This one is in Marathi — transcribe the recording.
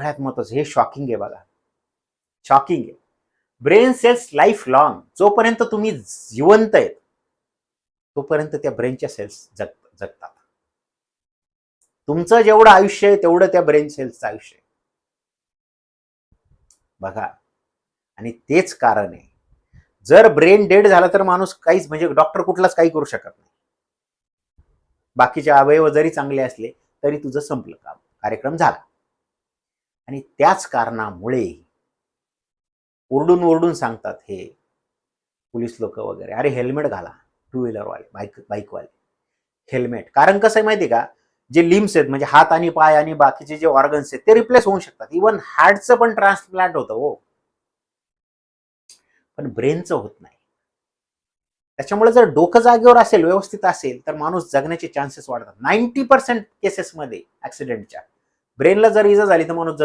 सगळ्यात महत्वाचं, हे शॉकिंग आहे बघा, शॉकिंग आहे. ब्रेन सेल्स लाईफ लॉंग, जोपर्यंत तुम्ही जिवंत आहेत तोपर्यंत त्या ब्रेनच्या सेल्स जगतात. तुमचं जेवढं आयुष्य आहे तेवढं त्या ब्रेन सेल्सचं आयुष्य आहे बघा. आणि तेच कारण आहे, जर ब्रेन डेड झाला तर माणूस काहीच, म्हणजे डॉक्टर कुठलाच काही करू शकत नाही. बाकीचे अवयव जरी चांगले असले तरी तुझं संपलं काम, कार्यक्रम झाला. आणि त्याच कारणामुळे ओरडून ओरडून सांगतात हे पोलीस लोक वगैरे, अरे हेल्मेट घाला, टू व्हीलरवाले, बाईकवाले हेल्मेट. कारण कसं आहे माहिती का, जे लिम्स आहेत म्हणजे हात आणि पाय आणि बाकीचे जे ऑर्गन्स आहेत ते रिप्लेस होऊ शकतात. इव्हन हार्टचं पण ट्रान्सप्लांट होतं हो, पण ब्रेनचं होत नाही. त्याच्यामुळे जर डोकं जागेवर असेल, व्यवस्थित असेल, तर माणूस जगण्याचे चान्सेस वाढतात. 90% केसेसमध्ये ऍक्सिडेंटच्या ब्रेनला जर इजा झाली तर माणूस